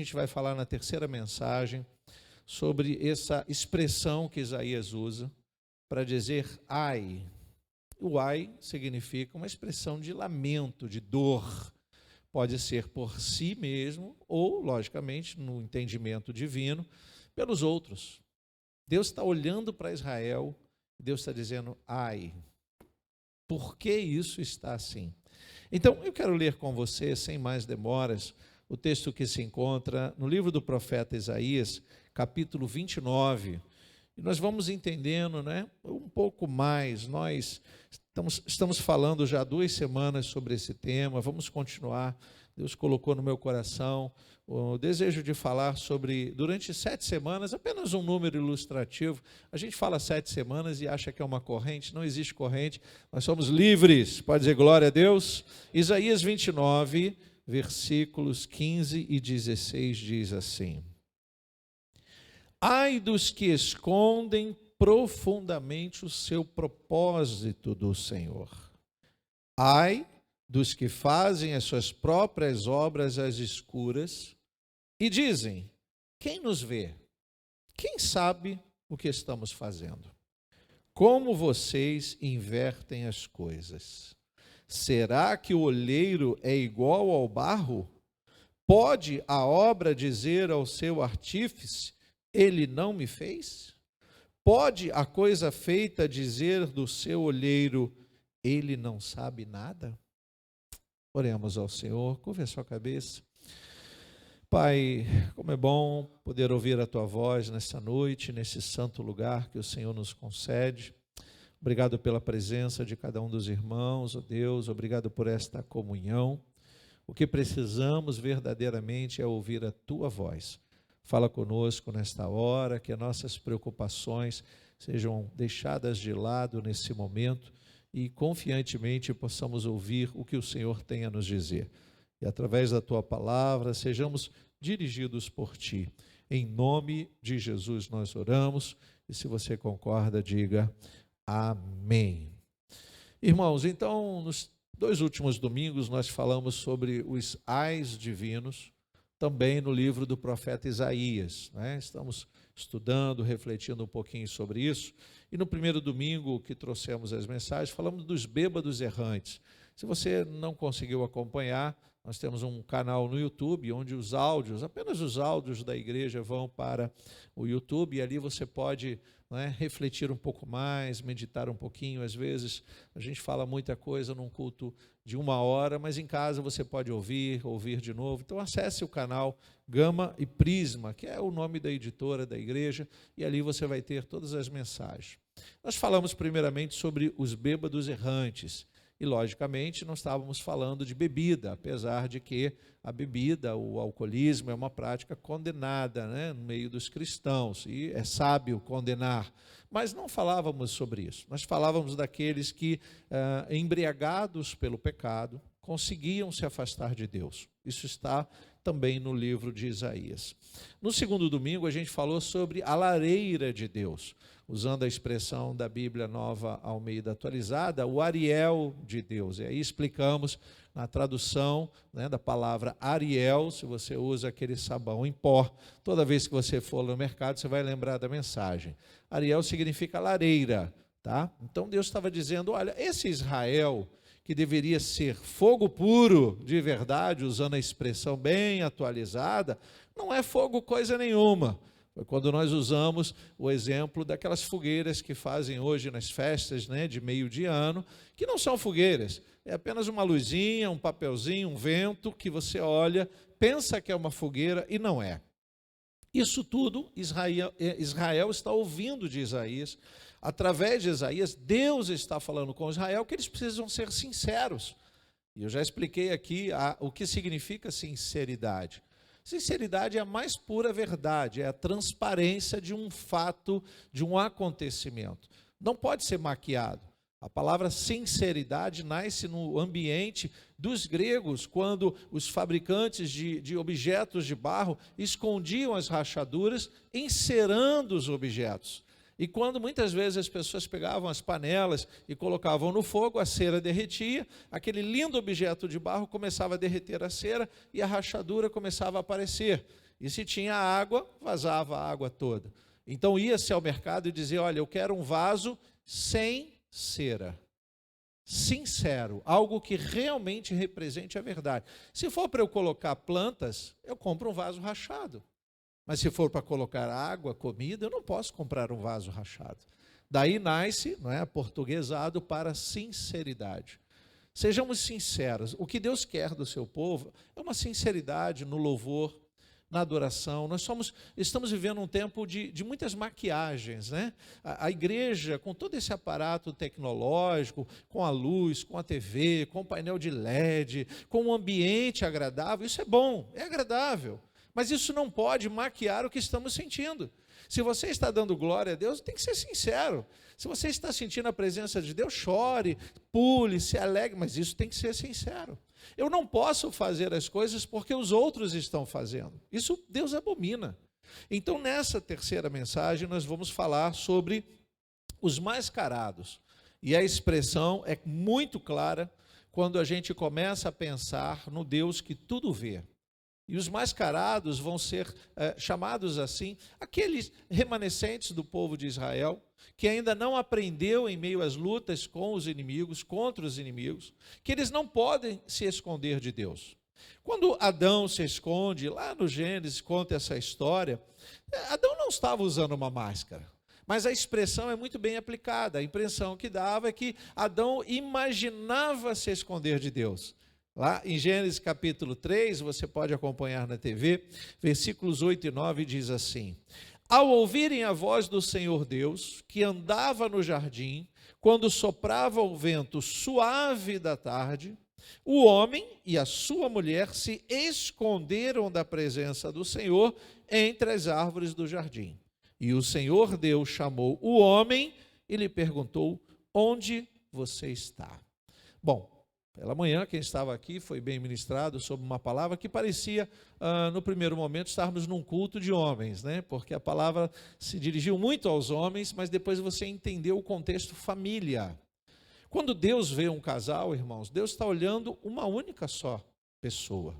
gente vai falar na terceira mensagem sobre essa expressão que Isaías usa para dizer ai. O ai significa uma expressão de lamento, de dor. Pode ser por si mesmo ou, logicamente, no entendimento divino, pelos outros. Deus está olhando para Israel, Deus está dizendo ai. Por que isso está assim? Então, eu quero ler com você, sem mais demoras, o texto que se encontra no livro do profeta Isaías, capítulo 29. E nós vamos entendendo, um pouco mais. Nós estamos falando já há 2 semanas sobre esse tema, vamos continuar. Deus colocou no meu coração o desejo de falar sobre, durante 7 semanas, apenas um número ilustrativo. A gente fala 7 semanas e acha que é uma corrente, não existe corrente, nós somos livres, pode dizer glória a Deus. Isaías 29, versículos 15 e 16 diz assim: ai dos que escondem profundamente o seu propósito do Senhor. Ai dos que fazem as suas próprias obras às escuras e dizem: quem nos vê? Quem sabe o que estamos fazendo? Como vocês invertem as coisas? Será que o olheiro é igual ao barro? Pode a obra dizer ao seu artífice: ele não me fez? Pode a coisa feita dizer do seu olheiro: ele não sabe nada? Oremos ao Senhor, curva a sua cabeça. Pai, como é bom poder ouvir a Tua voz nessa noite, nesse santo lugar que o Senhor nos concede. Obrigado pela presença de cada um dos irmãos, ó Deus, obrigado por esta comunhão. O que precisamos verdadeiramente é ouvir a Tua voz. Fala conosco nesta hora, que as nossas preocupações sejam deixadas de lado nesse momento e confiantemente possamos ouvir o que o Senhor tem a nos dizer. E através da Tua palavra sejamos dirigidos por Ti. Em nome de Jesus nós oramos e se você concorda, diga amém. Irmãos, então nos 2 últimos domingos nós falamos sobre os ais divinos, também no livro do profeta Isaías, Estamos estudando, refletindo um pouquinho sobre isso. E no primeiro domingo que trouxemos as mensagens, falamos dos bêbados errantes. Se você não conseguiu acompanhar, nós temos um canal no YouTube, onde os áudios, apenas os áudios da igreja vão para o YouTube, e ali você pode refletir um pouco mais, meditar um pouquinho. Às vezes a gente fala muita coisa num culto de 1 hora, mas em casa você pode ouvir de novo. Então acesse o canal Gama e Prisma, que é o nome da editora da igreja, e ali você vai ter todas as mensagens. Nós falamos primeiramente sobre os bêbados errantes, e logicamente não estávamos falando de bebida, apesar de que a bebida, o alcoolismo é uma prática condenada no meio dos cristãos, e é sábio condenar, mas não falávamos sobre isso. Nós falávamos daqueles que, embriagados pelo pecado, conseguiam se afastar de Deus. Isso está também no livro de Isaías. No segundo domingo a gente falou sobre a lareira de Deus, usando a expressão da Bíblia Nova Almeida Atualizada, o Ariel de Deus. E aí explicamos na tradução da palavra Ariel, se você usa aquele sabão em pó, toda vez que você for no mercado, você vai lembrar da mensagem. Ariel significa lareira, tá? Então Deus estava dizendo, olha, esse Israel, que deveria ser fogo puro de verdade, usando a expressão bem atualizada, não é fogo coisa nenhuma. Foi quando nós usamos o exemplo daquelas fogueiras que fazem hoje nas festas de meio de ano, que não são fogueiras, é apenas uma luzinha, um papelzinho, um vento que você olha, pensa que é uma fogueira e não é. Isso tudo Israel está ouvindo de Isaías. Através de Isaías, Deus está falando com Israel que eles precisam ser sinceros. E eu já expliquei aqui o que significa sinceridade. Sinceridade é a mais pura verdade, é a transparência de um fato, de um acontecimento. Não pode ser maquiado. A palavra sinceridade nasce no ambiente dos gregos, quando os fabricantes de objetos de barro escondiam as rachaduras, encerando os objetos. E quando muitas vezes as pessoas pegavam as panelas e colocavam no fogo, a cera derretia, aquele lindo objeto de barro começava a derreter a cera e a rachadura começava a aparecer. E se tinha água, vazava a água toda. Então ia-se ao mercado e dizia, olha, eu quero um vaso sem cera. Sincero, algo que realmente represente a verdade. Se for para eu colocar plantas, eu compro um vaso rachado. Mas se for para colocar água, comida, eu não posso comprar um vaso rachado. Daí nasce, não é, aportuguesado para sinceridade. Sejamos sinceros, o que Deus quer do seu povo é uma sinceridade no louvor, na adoração. Estamos vivendo um tempo de muitas maquiagens, né? A igreja, com todo esse aparato tecnológico, com a luz, com a TV, com o painel de LED, com um ambiente agradável, isso é bom, é agradável. Mas isso não pode maquiar o que estamos sentindo. Se você está dando glória a Deus, tem que ser sincero. Se você está sentindo a presença de Deus, chore, pule, se alegre, mas isso tem que ser sincero. Eu não posso fazer as coisas porque os outros estão fazendo. Isso Deus abomina. Então, nessa terceira mensagem, nós vamos falar sobre os mascarados. E a expressão é muito clara quando a gente começa a pensar no Deus que tudo vê. E os mascarados vão ser chamados assim, aqueles remanescentes do povo de Israel, que ainda não aprendeu em meio às lutas com os inimigos, contra os inimigos, que eles não podem se esconder de Deus. Quando Adão se esconde, lá no Gênesis conta essa história, Adão não estava usando uma máscara, mas a expressão é muito bem aplicada. A impressão que dava é que Adão imaginava se esconder de Deus. Lá em Gênesis capítulo 3, você pode acompanhar na TV, versículos 8 e 9 diz assim: ao ouvirem a voz do Senhor Deus, que andava no jardim, quando soprava o vento suave da tarde, o homem e a sua mulher se esconderam da presença do Senhor entre as árvores do jardim. E o Senhor Deus chamou o homem e lhe perguntou, onde você está? Bom, pela manhã, quem estava aqui foi bem ministrado sobre uma palavra que parecia, no primeiro momento, estarmos num culto de homens, né? Porque a palavra se dirigiu muito aos homens, mas depois você entendeu o contexto família. Quando Deus vê um casal, irmãos, Deus está olhando uma única só pessoa.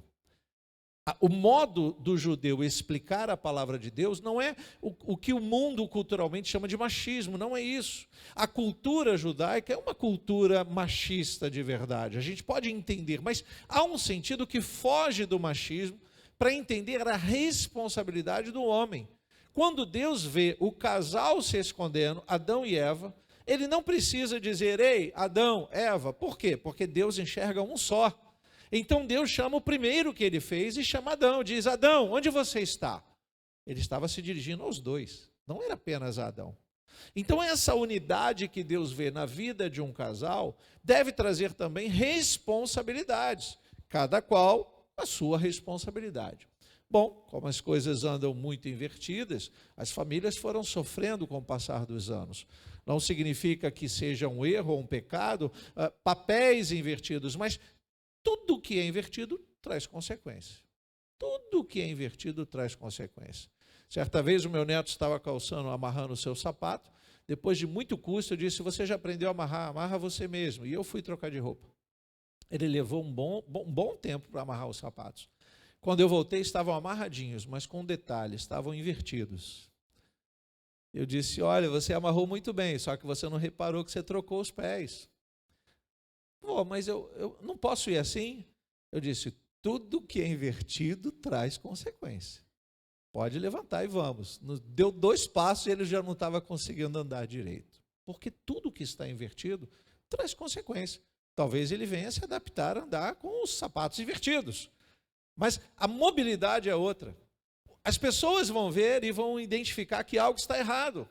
O modo do judeu explicar a palavra de Deus não é o que o mundo culturalmente chama de machismo, não é isso. A cultura judaica é uma cultura machista de verdade, a gente pode entender, mas há um sentido que foge do machismo para entender a responsabilidade do homem. Quando Deus vê o casal se escondendo, Adão e Eva, ele não precisa dizer, ei, Adão, Eva, por quê? Porque Deus enxerga um só. Então Deus chama o primeiro que ele fez e chama Adão, diz, Adão, onde você está? Ele estava se dirigindo aos dois, não era apenas a Adão. Então essa unidade que Deus vê na vida de um casal deve trazer também responsabilidades, cada qual a sua responsabilidade. Bom, como as coisas andam muito invertidas, as famílias foram sofrendo com o passar dos anos. Não significa que seja um erro ou um pecado, papéis invertidos, mas tudo que é invertido traz consequência. Tudo que é invertido traz consequência. Certa vez o meu neto estava amarrando o seu sapato. Depois de muito custo, eu disse, você já aprendeu a amarrar? Amarra você mesmo. E eu fui trocar de roupa. Ele levou um bom tempo para amarrar os sapatos. Quando eu voltei, estavam amarradinhos, mas com um detalhe, estavam invertidos. Eu disse, olha, você amarrou muito bem, só que você não reparou que você trocou os pés. Pô, mas eu não posso ir assim? Eu disse, tudo que é invertido traz consequência. Pode levantar e vamos. Deu 2 passos e ele já não estava conseguindo andar direito. Porque tudo que está invertido traz consequência. Talvez ele venha se adaptar a andar com os sapatos invertidos. Mas a mobilidade é outra. As pessoas vão ver e vão identificar que algo está errado.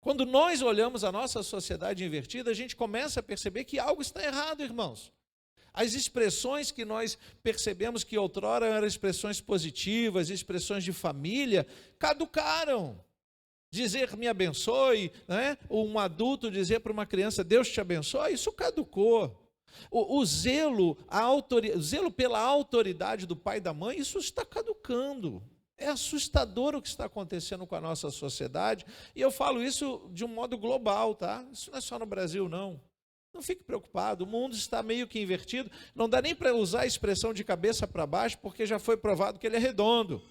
Quando nós olhamos a nossa sociedade invertida, a gente começa a perceber que algo está errado, irmãos. As expressões que nós percebemos que outrora eram expressões positivas, expressões de família, caducaram. Dizer me abençoe, né? Um adulto dizer para uma criança Deus te abençoe, isso caducou. O zelo pela autoridade do pai e da mãe, isso está caducando. É assustador o que está acontecendo com a nossa sociedade, e eu falo isso de um modo global, tá? Isso não é só no Brasil, não. Não fique preocupado, o mundo está meio que invertido, não dá nem para usar a expressão de cabeça para baixo, porque já foi provado que ele é redondo.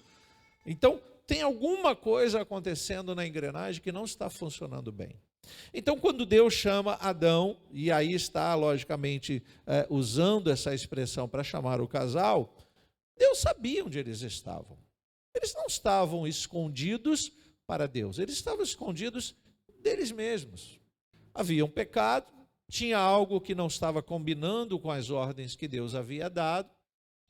Então, tem alguma coisa acontecendo na engrenagem que não está funcionando bem. Então, quando Deus chama Adão, e aí está, logicamente, usando essa expressão para chamar o casal, Deus sabia onde eles estavam. Eles não estavam escondidos para Deus, eles estavam escondidos deles mesmos. Havia um pecado, tinha algo que não estava combinando com as ordens que Deus havia dado,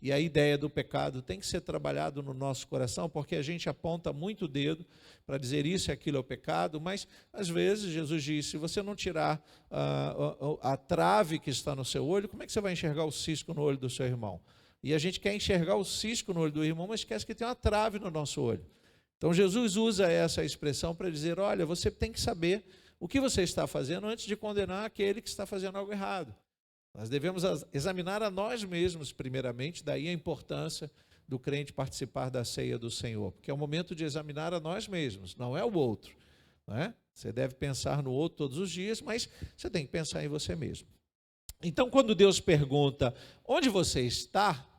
e a ideia do pecado tem que ser trabalhado no nosso coração, porque a gente aponta muito o dedo para dizer isso e aquilo é o pecado, mas às vezes Jesus disse, se você não tirar a trave que está no seu olho, como é que você vai enxergar o cisco no olho do seu irmão? E a gente quer enxergar o cisco no olho do irmão, mas esquece que tem uma trave no nosso olho. Então Jesus usa essa expressão para dizer, olha, você tem que saber o que você está fazendo antes de condenar aquele que está fazendo algo errado. Nós devemos examinar a nós mesmos primeiramente, daí a importância do crente participar da ceia do Senhor, porque é o momento de examinar a nós mesmos, não é o outro. Não é? Você deve pensar no outro todos os dias, mas você tem que pensar em você mesmo. Então, quando Deus pergunta, onde você está?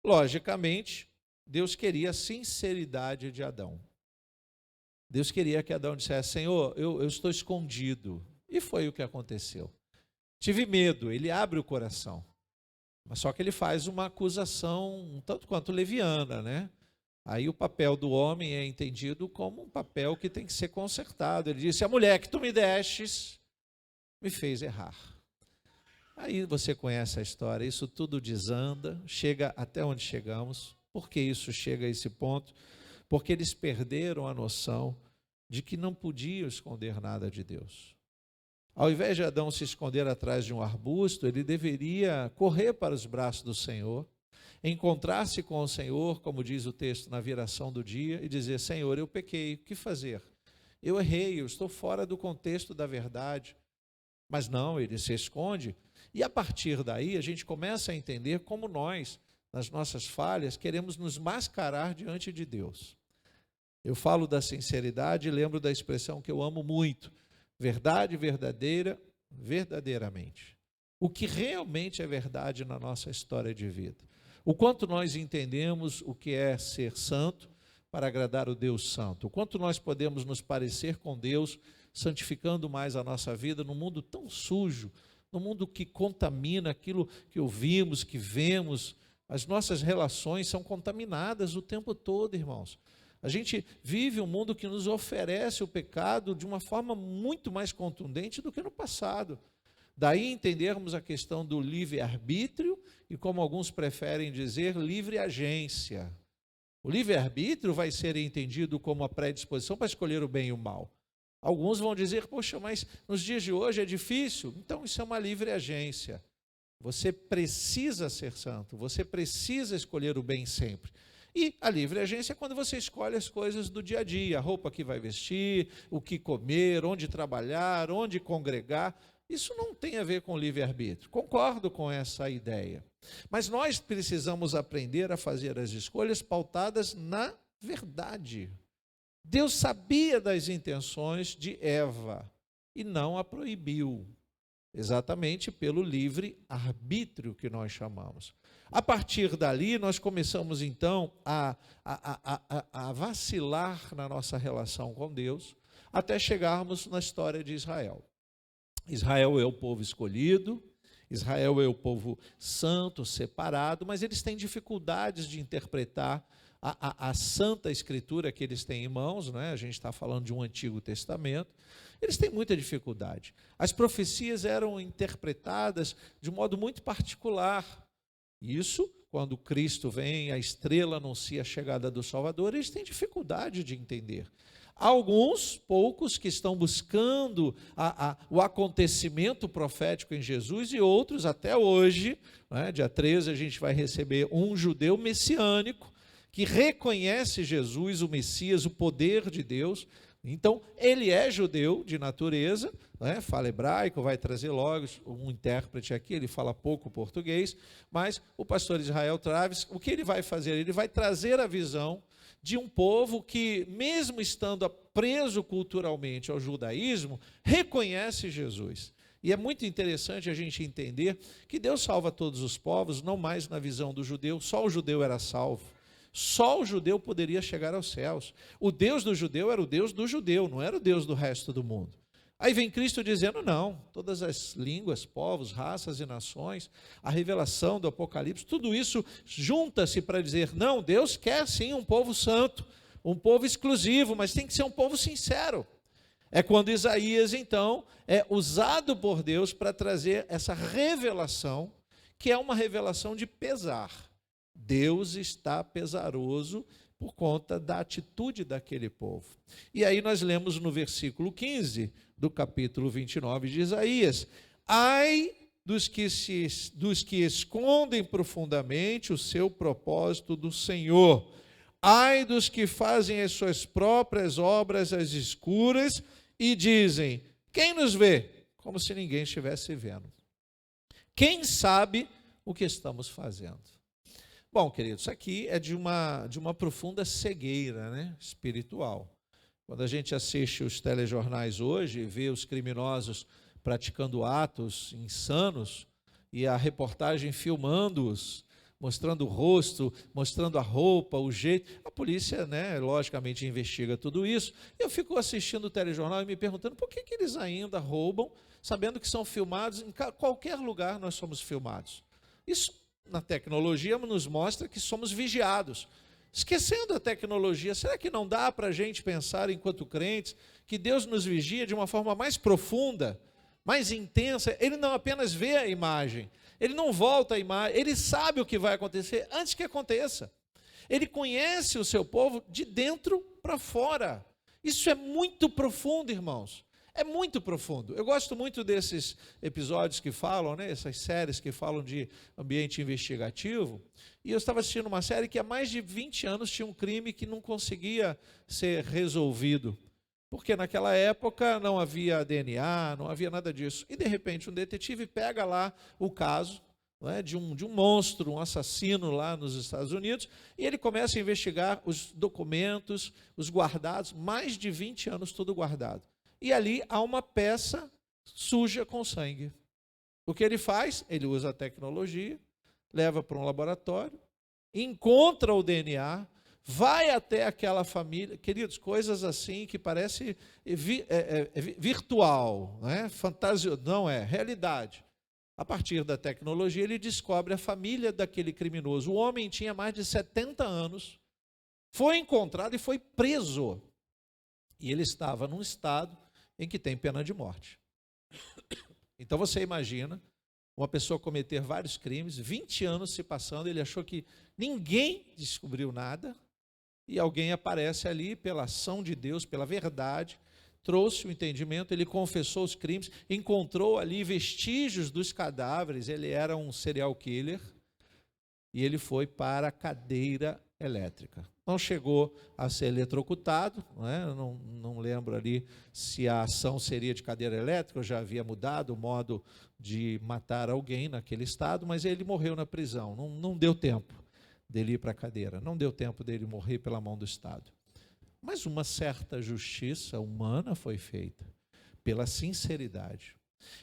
Logicamente, Deus queria a sinceridade de Adão. Deus queria que Adão dissesse, Senhor, eu estou escondido. E foi o que aconteceu. Tive medo, ele abre o coração. Mas só que ele faz uma acusação um tanto quanto leviana, né? Aí o papel do homem é entendido como um papel que tem que ser consertado. Ele disse, a mulher que tu me destes me fez errar. Aí você conhece a história, isso tudo desanda, chega até onde chegamos. Por que isso chega a esse ponto? Porque eles perderam a noção de que não podiam esconder nada de Deus. Ao invés de Adão se esconder atrás de um arbusto, ele deveria correr para os braços do Senhor, encontrar-se com o Senhor, como diz o texto, na viração do dia, e dizer, Senhor, eu pequei, o que fazer? Eu errei, eu estou fora do contexto da verdade. Mas não, ele se esconde, e a partir daí a gente começa a entender como nós, nas nossas falhas, queremos nos mascarar diante de Deus. Eu falo da sinceridade e lembro da expressão que eu amo muito, verdade verdadeira, verdadeiramente. O que realmente é verdade na nossa história de vida. O quanto nós entendemos o que é ser santo para agradar o Deus santo. O quanto nós podemos nos parecer com Deus, santificando mais a nossa vida num mundo tão sujo, num mundo que contamina aquilo que ouvimos, que vemos. As nossas relações são contaminadas o tempo todo, irmãos. A gente vive um mundo que nos oferece o pecado de uma forma muito mais contundente do que no passado. Daí entendermos a questão do livre-arbítrio e, como alguns preferem dizer, livre-agência. O livre-arbítrio vai ser entendido como a predisposição para escolher o bem e o mal. Alguns vão dizer, poxa, mas nos dias de hoje é difícil. Então isso é uma livre-agência. Você precisa ser santo, você precisa escolher o bem sempre. E a livre agência é quando você escolhe as coisas do dia a dia, a roupa que vai vestir, o que comer, onde trabalhar, onde congregar. Isso não tem a ver com livre-arbítrio. Concordo com essa ideia. Mas nós precisamos aprender a fazer as escolhas pautadas na verdade. Deus sabia das intenções de Eva e não a proibiu. Exatamente pelo livre-arbítrio que nós chamamos. A partir dali, nós começamos então a vacilar na nossa relação com Deus, até chegarmos na história de Israel. Israel é o povo escolhido, Israel é o povo santo, separado, mas eles têm dificuldades de interpretar a Santa Escritura que eles têm em mãos, não é? A gente está falando de um Antigo Testamento, eles têm muita dificuldade. As profecias eram interpretadas de um modo muito particular. Isso, quando Cristo vem, a estrela anuncia a chegada do Salvador, eles têm dificuldade de entender. Há alguns, poucos, que estão buscando o acontecimento profético em Jesus, e outros, até hoje, né, dia 13, a gente vai receber um judeu messiânico, que reconhece Jesus, o Messias, o poder de Deus, Então, ele é judeu de natureza, né? Fala hebraico, vai trazer logo um intérprete aqui, ele fala pouco português, mas o pastor Israel Traves, o que ele vai fazer? Ele vai trazer a visão de um povo que, mesmo estando preso culturalmente ao judaísmo, reconhece Jesus. E é muito interessante a gente entender que Deus salva todos os povos, não mais na visão do judeu, só o judeu era salvo. Só o judeu poderia chegar aos céus. O Deus do judeu era o Deus do judeu, não era o Deus do resto do mundo. Aí vem Cristo dizendo, não, todas as línguas, povos, raças e nações, a revelação do Apocalipse, tudo isso junta-se para dizer, não, Deus quer sim um povo santo, um povo exclusivo, mas tem que ser um povo sincero. É quando Isaías, então, é usado por Deus para trazer essa revelação, que é uma revelação de pesar. Deus está pesaroso por conta da atitude daquele povo. E aí nós lemos no versículo 15 do capítulo 29 de Isaías: ai dos que escondem profundamente o seu propósito do Senhor, ai dos que fazem as suas próprias obras às escuras e dizem, quem nos vê? Como se ninguém estivesse vendo. Quem sabe o que estamos fazendo? Bom, queridos, isso aqui é de uma profunda cegueira, né, espiritual. Quando a gente assiste os telejornais hoje e vê os criminosos praticando atos insanos e a reportagem filmando-os, mostrando o rosto, mostrando a roupa, o jeito, a polícia, né, logicamente investiga tudo isso. Eu fico assistindo o telejornal e me perguntando por que eles ainda roubam, sabendo que são filmados, em qualquer lugar nós somos filmados. Isso na tecnologia nos mostra que somos vigiados. Esquecendo a tecnologia, será que não dá para a gente pensar, enquanto crentes, que Deus nos vigia de uma forma mais profunda, mais intensa? Ele não apenas vê a imagem, ele não volta a imagem, ele sabe o que vai acontecer antes que aconteça. Ele conhece o seu povo de dentro para fora. Isso é muito profundo, irmãos. É muito profundo. Eu gosto muito desses episódios que falam, né, essas séries que falam de ambiente investigativo. E eu estava assistindo uma série que há mais de 20 anos tinha um crime que não conseguia ser resolvido. Porque naquela época não havia DNA, não havia nada disso. E de repente um detetive pega lá o caso, né, de um monstro, um assassino lá nos Estados Unidos, e ele começa a investigar os documentos, os guardados, mais de 20 anos tudo guardado. E ali há uma peça suja com sangue. O que ele faz? Ele usa a tecnologia, leva para um laboratório, encontra o DNA, vai até aquela família. Queridos, coisas assim que parece virtual, né? Fantasia, não é, realidade. A partir da tecnologia, ele descobre a família daquele criminoso. O homem tinha mais de 70 anos, foi encontrado e foi preso. E ele estava num estado em que tem pena de morte. Então você imagina uma pessoa cometer vários crimes, 20 anos se passando, ele achou que ninguém descobriu nada, e alguém aparece ali pela ação de Deus, pela verdade, trouxe o entendimento, ele confessou os crimes, encontrou ali vestígios dos cadáveres, ele era um serial killer, e ele foi para a cadeira elétrica. Não chegou a ser eletrocutado, né? Não lembro ali se a ação seria de cadeira elétrica, já havia mudado o modo de matar alguém naquele estado, mas ele morreu na prisão, não deu tempo dele ir para a cadeira, não deu tempo dele morrer pela mão do Estado. Mas uma certa justiça humana foi feita, pela sinceridade.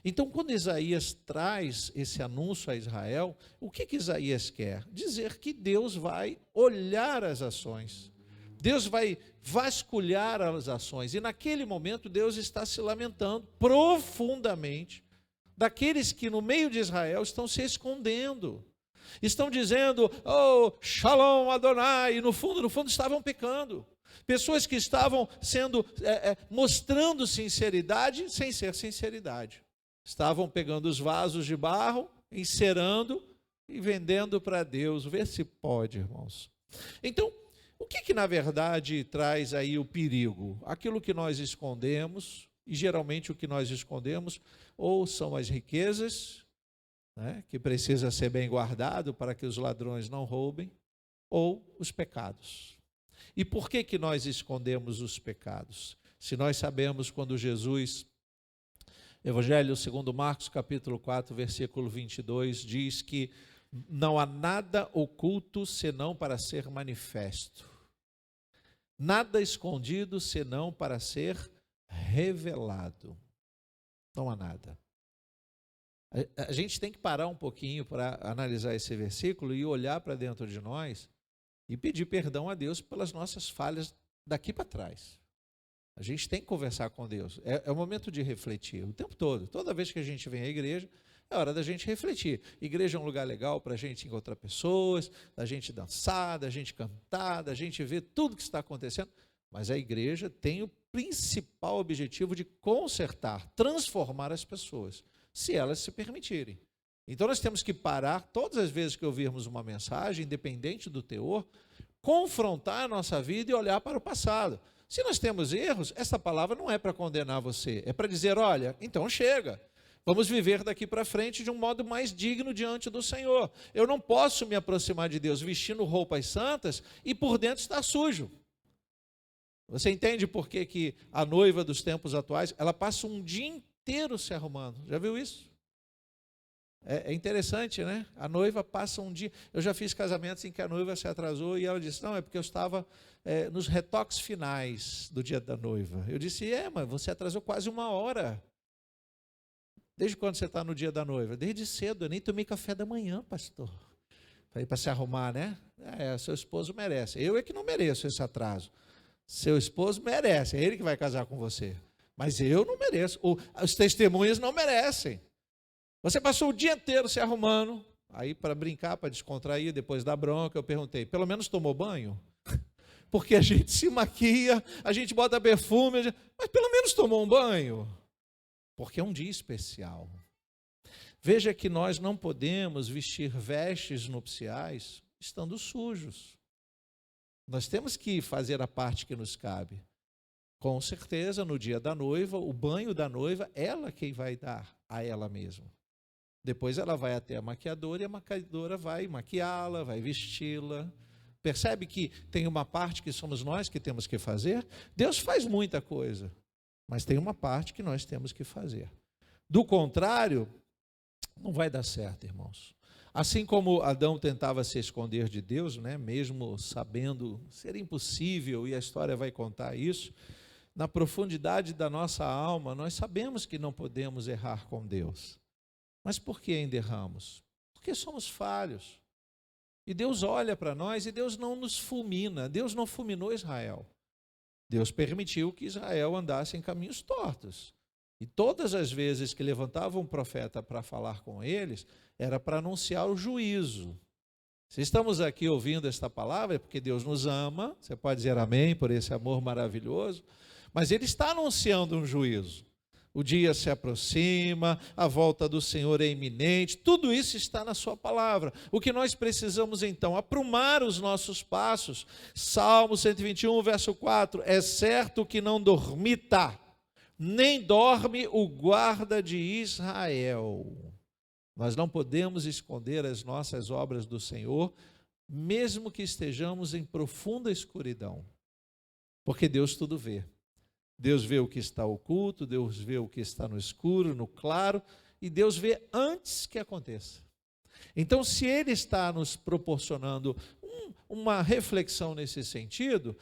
Então, quando Isaías traz esse anúncio a Israel, o que Isaías quer? Dizer que Deus vai olhar as ações, Deus vai vasculhar as ações, e naquele momento Deus está se lamentando profundamente daqueles que no meio de Israel estão se escondendo, estão dizendo, oh, Shalom Adonai, e no fundo estavam pecando. Pessoas que estavam mostrando sinceridade sem ser sinceridade. Estavam pegando os vasos de barro, encerando e vendendo para Deus. Vê se pode, irmãos. Então, o que na verdade traz aí o perigo? Aquilo que nós escondemos, e geralmente o que nós escondemos, ou são as riquezas, né, que precisa ser bem guardado para que os ladrões não roubem, ou os pecados. E por que nós escondemos os pecados? Se nós sabemos quando Jesus, Evangelho segundo Marcos, capítulo 4, versículo 22, diz que não há nada oculto senão para ser manifesto, nada escondido senão para ser revelado. Não há nada. A gente tem que parar um pouquinho para analisar esse versículo e olhar para dentro de nós e pedir perdão a Deus pelas nossas falhas daqui para trás. A gente tem que conversar com Deus. É o momento de refletir o tempo todo. Toda vez que a gente vem à igreja, é hora da gente refletir. Igreja é um lugar legal para a gente encontrar pessoas, da gente dançar, da gente cantar, da gente ver tudo que está acontecendo. Mas a igreja tem o principal objetivo de consertar, transformar as pessoas, se elas se permitirem. Então nós temos que parar, todas as vezes que ouvirmos uma mensagem, independente do teor, confrontar a nossa vida e olhar para o passado. Se nós temos erros, essa palavra não é para condenar você, é para dizer, olha, então chega, vamos viver daqui para frente de um modo mais digno diante do Senhor. Eu não posso me aproximar de Deus vestindo roupas santas e por dentro estar sujo. Você entende por que a noiva dos tempos atuais, ela passa um dia inteiro se arrumando? Já viu isso? É interessante, né? A noiva passa um dia... Eu já fiz casamentos em que a noiva se atrasou e ela disse, não, é porque eu estava nos retoques finais do dia da noiva. Eu disse, mas você atrasou quase 1 hora. Desde quando você está no dia da noiva? Desde cedo, eu nem tomei café da manhã, pastor. Para se arrumar, né? Seu esposo merece. Eu é que não mereço esse atraso. Seu esposo merece, é ele que vai casar com você. Mas eu não mereço. Os testemunhas não merecem. Você passou o dia inteiro se arrumando, aí para brincar, para descontrair, depois da bronca, eu perguntei, pelo menos tomou banho? Porque a gente se maquia, a gente bota perfume, mas pelo menos tomou um banho? Porque é um dia especial. Veja que nós não podemos vestir vestes nupciais estando sujos. Nós temos que fazer a parte que nos cabe. Com certeza, no dia da noiva, o banho da noiva, ela quem vai dar a ela mesma. Depois ela vai até a maquiadora e a maquiadora vai maquiá-la, vai vesti-la. Percebe que tem uma parte que somos nós que temos que fazer? Deus faz muita coisa, mas tem uma parte que nós temos que fazer. Do contrário, não vai dar certo, irmãos. Assim como Adão tentava se esconder de Deus, né, mesmo sabendo ser impossível, e a história vai contar isso, na profundidade da nossa alma, nós sabemos que não podemos errar com Deus. Mas por que ainda erramos? Porque somos falhos. E Deus olha para nós e Deus não nos fulmina. Deus não fulminou Israel. Deus permitiu que Israel andasse em caminhos tortos. E todas as vezes que levantava um profeta para falar com eles, era para anunciar o juízo. Se estamos aqui ouvindo esta palavra, é porque Deus nos ama. Você pode dizer amém por esse amor maravilhoso. Mas Ele está anunciando um juízo. O dia se aproxima, a volta do Senhor é iminente, tudo isso está na sua palavra. O que nós precisamos então? Aprumar os nossos passos. Salmo 121, verso 4, é certo que não dormita, nem dorme o guarda de Israel. Nós não podemos esconder as nossas obras do Senhor, mesmo que estejamos em profunda escuridão, porque Deus tudo vê. Deus vê o que está oculto, Deus vê o que está no escuro, no claro, e Deus vê antes que aconteça. Então, se Ele está nos proporcionando uma reflexão nesse sentido,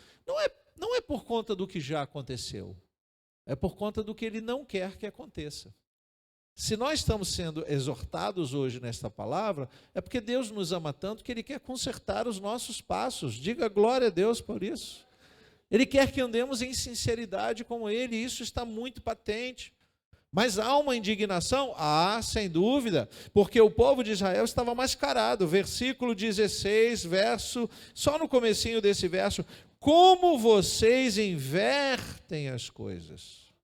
não é por conta do que já aconteceu, é por conta do que Ele não quer que aconteça. Se nós estamos sendo exortados hoje nesta palavra, é porque Deus nos ama tanto que Ele quer consertar os nossos passos. Diga glória a Deus por isso. Ele quer que andemos em sinceridade com Ele, e isso está muito patente. Mas há uma indignação? Sem dúvida, porque o povo de Israel estava mascarado. Versículo 16, só no comecinho desse verso, como vocês invertem as coisas,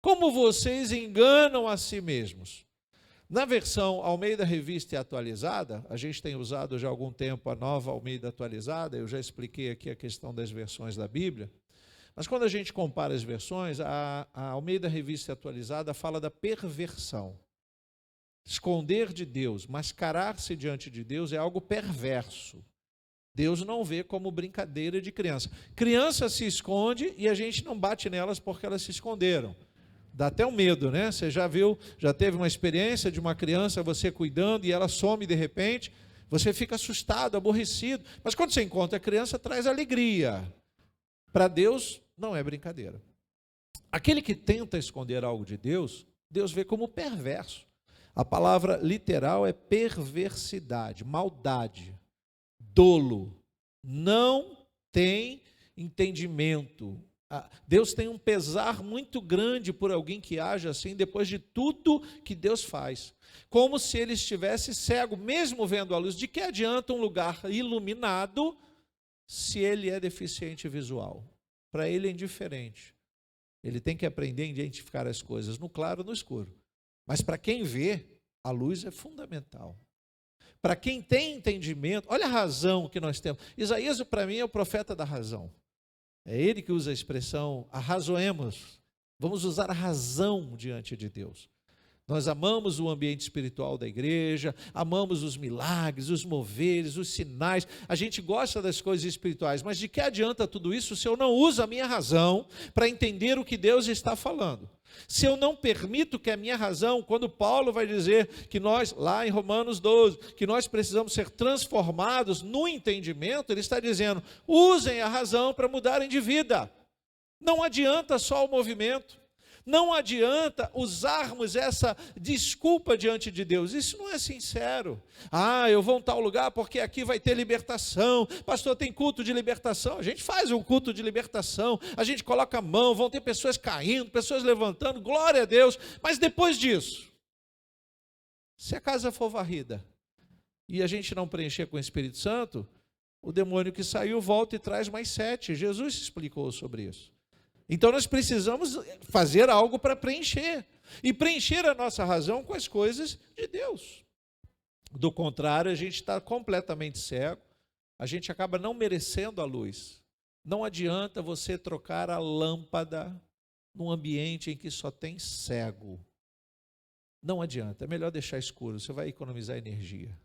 como vocês enganam a si mesmos. Na versão Almeida Revista e Atualizada, a gente tem usado já há algum tempo a nova Almeida Atualizada, eu já expliquei aqui a questão das versões da Bíblia, mas quando a gente compara as versões, a Almeida Revista e Atualizada fala da perversão. Esconder de Deus, mascarar-se diante de Deus é algo perverso. Deus não vê como brincadeira de criança. Criança se esconde e a gente não bate nelas porque elas se esconderam. Dá até um medo, né? Você já viu, já teve uma experiência de uma criança, você cuidando e ela some de repente, você fica assustado, aborrecido. Mas quando você encontra a criança, traz alegria. Para Deus, não é brincadeira. Aquele que tenta esconder algo de Deus, Deus vê como perverso. A palavra literal é perversidade, maldade, dolo. Não tem entendimento. Deus tem um pesar muito grande por alguém que age assim, depois de tudo que Deus faz. Como se ele estivesse cego, mesmo vendo a luz. De que adianta um lugar iluminado se ele é deficiente visual? Para ele é indiferente. Ele tem que aprender a identificar as coisas no claro e no escuro. Mas para quem vê, a luz é fundamental. Para quem tem entendimento, olha a razão que nós temos. Isaías, para mim, é o profeta da razão. É ele que usa a expressão, arrazoemos. Vamos usar a razão diante de Deus. Nós amamos o ambiente espiritual da igreja, amamos os milagres, os moveres, os sinais. A gente gosta das coisas espirituais, mas de que adianta tudo isso se eu não uso a minha razão para entender o que Deus está falando? Se eu não permito que a minha razão, quando Paulo vai dizer que nós, lá em Romanos 12, que nós precisamos ser transformados no entendimento, ele está dizendo, usem a razão para mudarem de vida. Não adianta só o movimento. Não adianta usarmos essa desculpa diante de Deus, isso não é sincero. Eu vou em tal lugar porque aqui vai ter libertação, pastor, tem culto de libertação, a gente faz um culto de libertação, a gente coloca a mão, vão ter pessoas caindo, pessoas levantando, glória a Deus, mas depois disso, se a casa for varrida e a gente não preencher com o Espírito Santo, o demônio que saiu volta e traz mais 7, Jesus explicou sobre isso. Então nós precisamos fazer algo para preencher, e preencher a nossa razão com as coisas de Deus. Do contrário, a gente está completamente cego, a gente acaba não merecendo a luz. Não adianta você trocar a lâmpada num ambiente em que só tem cego. Não adianta, é melhor deixar escuro, você vai economizar energia.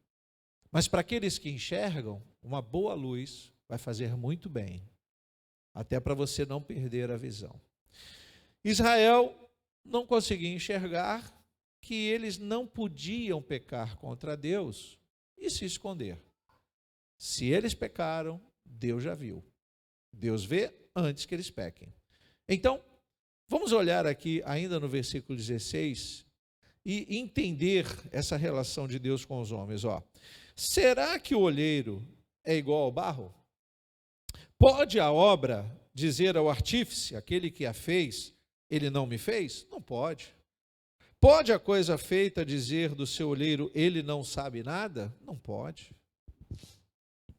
Mas para aqueles que enxergam, uma boa luz vai fazer muito bem. Até para você não perder a visão. Israel não conseguia enxergar que eles não podiam pecar contra Deus e se esconder. Se eles pecaram, Deus já viu. Deus vê antes que eles pequem. Então, vamos olhar aqui ainda no versículo 16 e entender essa relação de Deus com os homens. Será que o olheiro é igual ao barro? Pode a obra dizer ao artífice, aquele que a fez, ele não me fez? Não pode. Pode a coisa feita dizer do seu olheiro, ele não sabe nada? Não pode.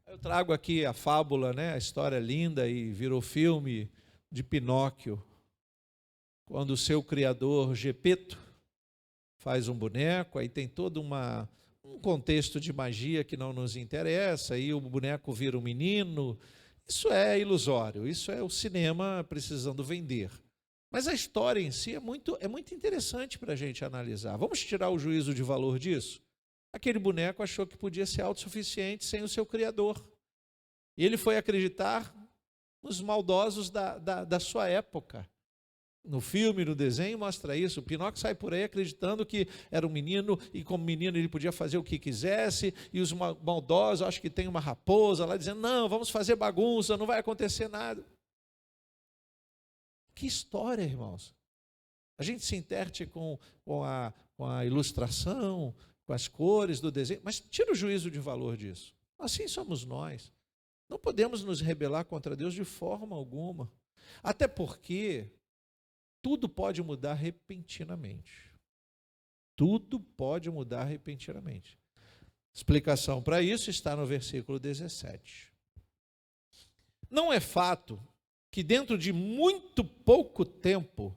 Eu trago aqui a fábula, a história linda e virou filme de Pinóquio, quando o seu criador, Gepeto, faz um boneco, aí tem todo um contexto de magia que não nos interessa, aí o boneco vira um menino. Isso é ilusório, isso é o cinema precisando vender. Mas a história em si é muito interessante para a gente analisar. Vamos tirar o juízo de valor disso? Aquele boneco achou que podia ser autossuficiente sem o seu criador. E ele foi acreditar nos maldosos da sua época. No filme, no desenho, mostra isso. O Pinóquio sai por aí acreditando que era um menino, e como menino ele podia fazer o que quisesse, e os maldosos, acho que tem uma raposa lá, dizendo, não, vamos fazer bagunça, não vai acontecer nada. Que história, irmãos. A gente se interte com a ilustração, com as cores do desenho, mas tira o juízo de valor disso. Assim somos nós. Não podemos nos rebelar contra Deus de forma alguma. Até porque tudo pode mudar repentinamente. Tudo pode mudar repentinamente. Explicação para isso está no versículo 17. Não é fato que dentro de muito pouco tempo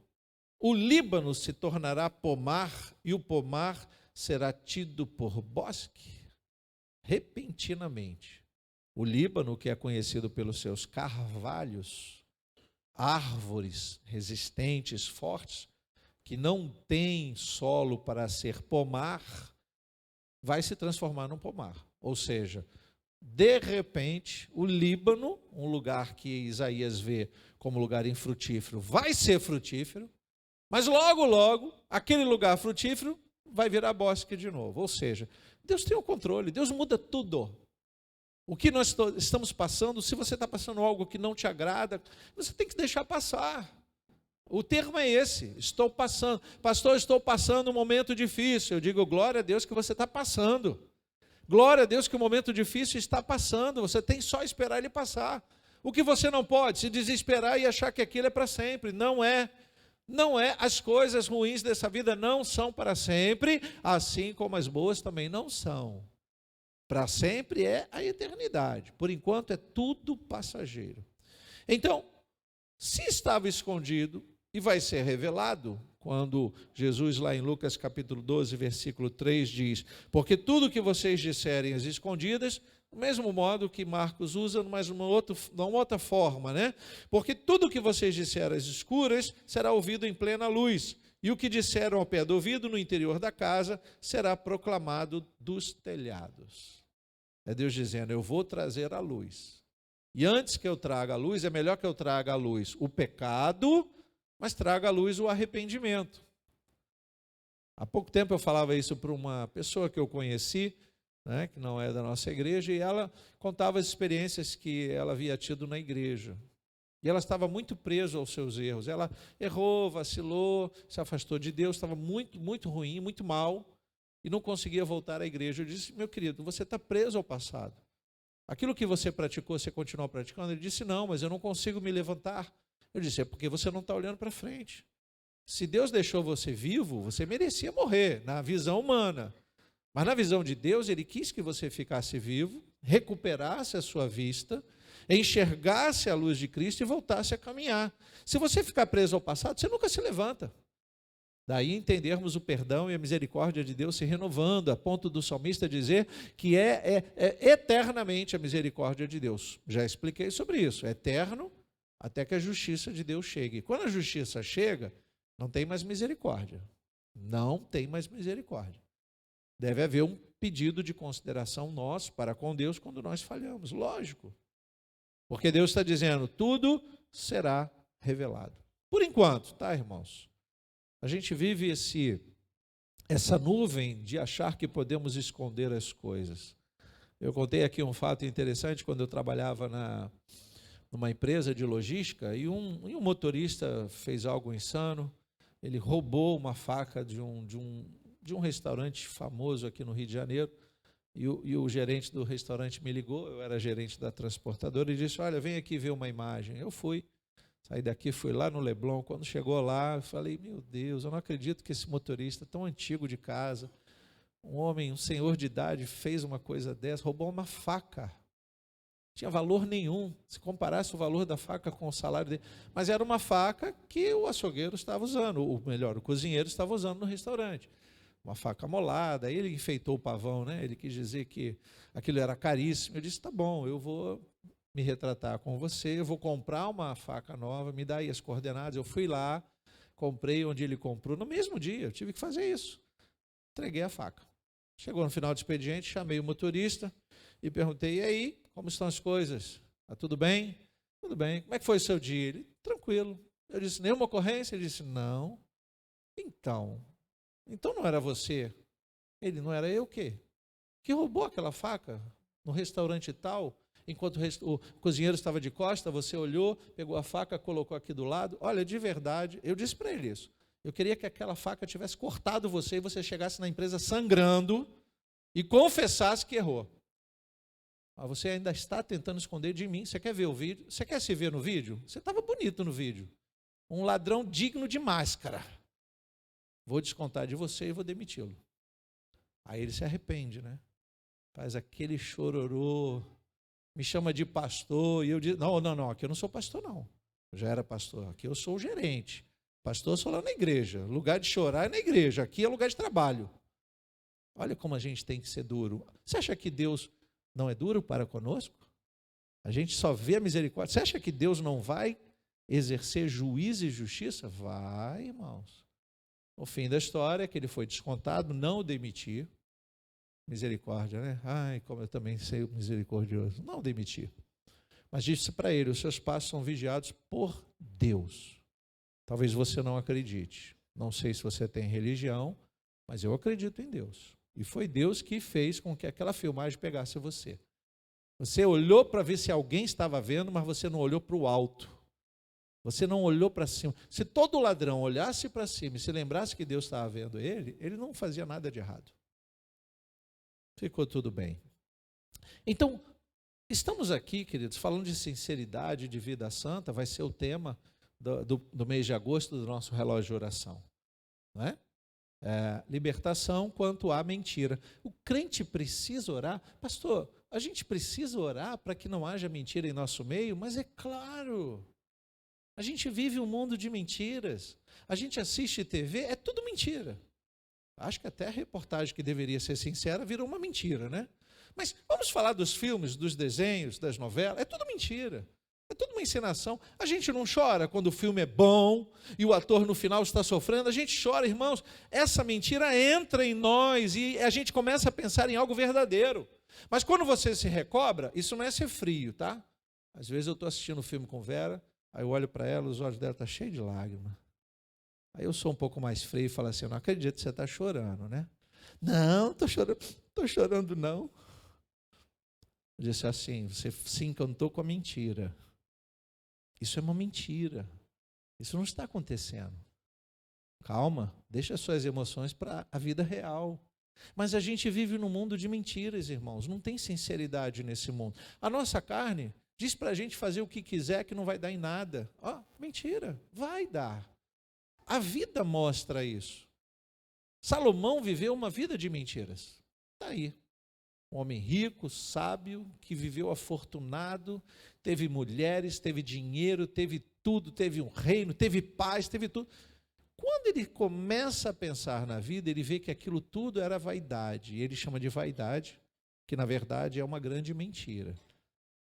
o Líbano se tornará pomar e o pomar será tido por bosque? Repentinamente. O Líbano, que é conhecido pelos seus carvalhos, árvores resistentes, fortes, que não têm solo para ser pomar, vai se transformar num pomar. Ou seja, de repente, o Líbano, um lugar que Isaías vê como lugar infrutífero, vai ser frutífero, mas logo, logo, aquele lugar frutífero vai virar bosque de novo. Ou seja, Deus tem o controle, Deus muda tudo. O que nós estamos passando, se você está passando algo que não te agrada, você tem que deixar passar. O termo é esse, estou passando. Pastor, estou passando um momento difícil. Eu digo, glória a Deus que você está passando. Glória a Deus que o momento difícil está passando. Você tem só esperar ele passar. O que você não pode, se desesperar e achar que aquilo é para sempre. Não é. Não é. As coisas ruins dessa vida não são para sempre, assim como as boas também não são. Para sempre é a eternidade. Por enquanto é tudo passageiro. Então, se estava escondido e vai ser revelado, quando Jesus lá em Lucas capítulo 12, versículo 3 diz, porque tudo que vocês disserem às escondidas, do mesmo modo que Marcos usa, mas uma outra forma, né? Porque tudo que vocês disserem às escuras será ouvido em plena luz, e o que disseram ao pé do ouvido no interior da casa será proclamado dos telhados. É Deus dizendo, eu vou trazer a luz. E antes que eu traga a luz, é melhor que eu traga a luz o pecado, mas traga à luz o arrependimento. Há pouco tempo eu falava isso para uma pessoa que eu conheci, né, que não é da nossa igreja, e ela contava as experiências que ela havia tido na igreja. E ela estava muito presa aos seus erros. Ela errou, vacilou, se afastou de Deus, estava muito, muito ruim, muito mal, e não conseguia voltar à igreja. Eu disse, meu querido, você está preso ao passado. Aquilo que você praticou, você continua praticando? Ele disse, não, mas eu não consigo me levantar. Eu disse, é porque você não está olhando para frente. Se Deus deixou você vivo, você merecia morrer, na visão humana. Mas na visão de Deus, Ele quis que você ficasse vivo, recuperasse a sua vista, enxergasse a luz de Cristo e voltasse a caminhar. Se você ficar preso ao passado, você nunca se levanta. Daí entendermos o perdão e a misericórdia de Deus se renovando, a ponto do salmista dizer que é eternamente a misericórdia de Deus. Já expliquei sobre isso, é eterno, até que a justiça de Deus chegue. Quando a justiça chega, não tem mais misericórdia. Não tem mais misericórdia. Deve haver um pedido de consideração nosso para com Deus quando nós falhamos. Lógico. Porque Deus está dizendo, tudo será revelado. Por enquanto, tá, irmãos? A gente vive essa nuvem de achar que podemos esconder as coisas. Eu contei aqui um fato interessante quando eu trabalhava numa empresa de logística e um motorista fez algo insano. Ele roubou uma faca de um restaurante famoso aqui no Rio de Janeiro e o gerente do restaurante me ligou, eu era gerente da transportadora e disse, olha, vem aqui ver uma imagem. Eu fui, saí daqui, fui lá no Leblon. Quando chegou lá, eu falei, meu Deus, eu não acredito que esse motorista tão antigo de casa, um homem, um senhor de idade, fez uma coisa dessa, roubou uma faca. Tinha valor nenhum, se comparasse o valor da faca com o salário dele. Mas era uma faca que o açougueiro estava usando, ou melhor, o cozinheiro estava usando no restaurante. Uma faca amolada, aí ele enfeitou o pavão, né? Ele quis dizer que aquilo era caríssimo. Eu disse, tá bom, eu vou me retratar com você, eu vou comprar uma faca nova, me dá aí as coordenadas. Eu fui lá, comprei onde ele comprou, no mesmo dia, eu tive que fazer isso. Entreguei a faca. Chegou no final do expediente, chamei o motorista e perguntei, e aí, como estão as coisas? Está tudo bem? Tudo bem. Como é que foi o seu dia? Ele, tranquilo. Eu disse, nenhuma ocorrência? Ele disse, não. Então não era você? Ele, não era eu o quê? Que roubou aquela faca no restaurante tal, enquanto o cozinheiro estava de costa, você olhou, pegou a faca, colocou aqui do lado. Olha, de verdade, eu disse para ele isso. Eu queria que aquela faca tivesse cortado você e você chegasse na empresa sangrando e confessasse que errou. Mas você ainda está tentando esconder de mim. Você quer ver o vídeo? Você quer se ver no vídeo? Você estava bonito no vídeo. Um ladrão digno de máscara. Vou descontar de você e vou demiti-lo. Aí ele se arrepende, né? Faz aquele chororô, me chama de pastor, e eu digo, não, aqui eu não sou pastor não. Eu já era pastor, aqui eu sou o gerente. Pastor, eu sou lá na igreja. Lugar de chorar é na igreja, aqui é lugar de trabalho. Olha como a gente tem que ser duro. Você acha que Deus não é duro para conosco? A gente só vê a misericórdia. Você acha que Deus não vai exercer juízo e justiça? Vai, irmãos. O fim da história é que ele foi descontado, não o demitiu. misericórdia, né? Ai, como eu também sei o misericordioso. Não demitir. Mas disse para ele, os seus passos são vigiados por Deus. Talvez você não acredite. Não sei se você tem religião, mas eu acredito em Deus. E foi Deus que fez com que aquela filmagem pegasse você. Você olhou para ver se alguém estava vendo, mas você não olhou para o alto. Você não olhou para cima. Se todo ladrão olhasse para cima e se lembrasse que Deus estava vendo ele, ele não fazia nada de errado. Ficou tudo bem. Então, estamos aqui, queridos, falando de sinceridade, de vida santa, vai ser o tema do mês de agosto do nosso relógio de oração. Não é? Libertação quanto à mentira. O crente precisa orar. Pastor, a gente precisa orar para que não haja mentira em nosso meio, mas é claro, a gente vive um mundo de mentiras. A gente assiste TV, é tudo mentira. Acho que até a reportagem que deveria ser sincera virou uma mentira, né? Mas vamos falar dos filmes, dos desenhos, das novelas, é tudo mentira. É tudo uma encenação. A gente não chora quando o filme é bom e o ator no final está sofrendo. A gente chora, irmãos. Essa mentira entra em nós e a gente começa a pensar em algo verdadeiro. Mas quando você se recobra, isso não é ser frio, tá? Às vezes eu estou assistindo um filme com Vera, aí eu olho para ela, os olhos dela estão cheios de lágrimas. Aí eu sou um pouco mais frio e falo assim, eu não acredito que você está chorando, né? Não, estou chorando não. Eu disse assim, você se encantou com a mentira. Isso é uma mentira. Isso não está acontecendo. Calma, deixa as suas emoções para a vida real. Mas a gente vive num mundo de mentiras, irmãos. Não tem sinceridade nesse mundo. A nossa carne diz para a gente fazer o que quiser que não vai dar em nada. Mentira, vai dar. A vida mostra isso. Salomão viveu uma vida de mentiras. Está aí. Um homem rico, sábio, que viveu afortunado, teve mulheres, teve dinheiro, teve tudo, teve um reino, teve paz, teve tudo. Quando ele começa a pensar na vida, ele vê que aquilo tudo era vaidade. E ele chama de vaidade, que na verdade é uma grande mentira.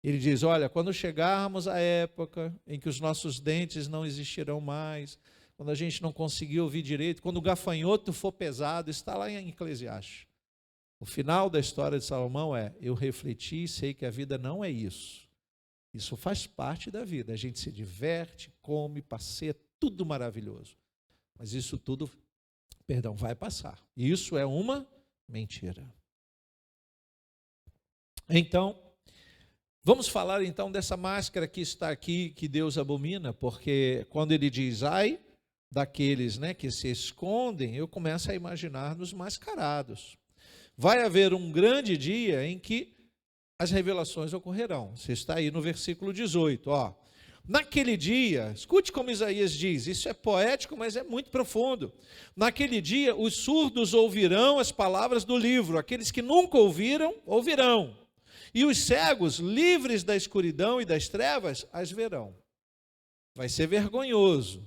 Ele diz, olha, quando chegarmos à época em que os nossos dentes não existirão mais, quando a gente não conseguir ouvir direito, quando o gafanhoto for pesado, está lá em Eclesiastes. O final da história de Salomão é, eu refleti e sei que a vida não é isso. Isso faz parte da vida. A gente se diverte, come, passeia, tudo maravilhoso. Mas isso tudo, vai passar. E isso é uma mentira. Então, vamos falar então dessa máscara que está aqui, que Deus abomina, porque quando ele diz, ai, daqueles que se escondem, eu começo a imaginar nos mascarados. Vai haver um grande dia em que as revelações ocorrerão. Você está aí no versículo 18. Naquele dia, escute como Isaías diz, isso é poético, mas é muito profundo. Naquele dia, os surdos ouvirão as palavras do livro, aqueles que nunca ouviram, ouvirão. E os cegos, livres da escuridão e das trevas, as verão. Vai ser vergonhoso,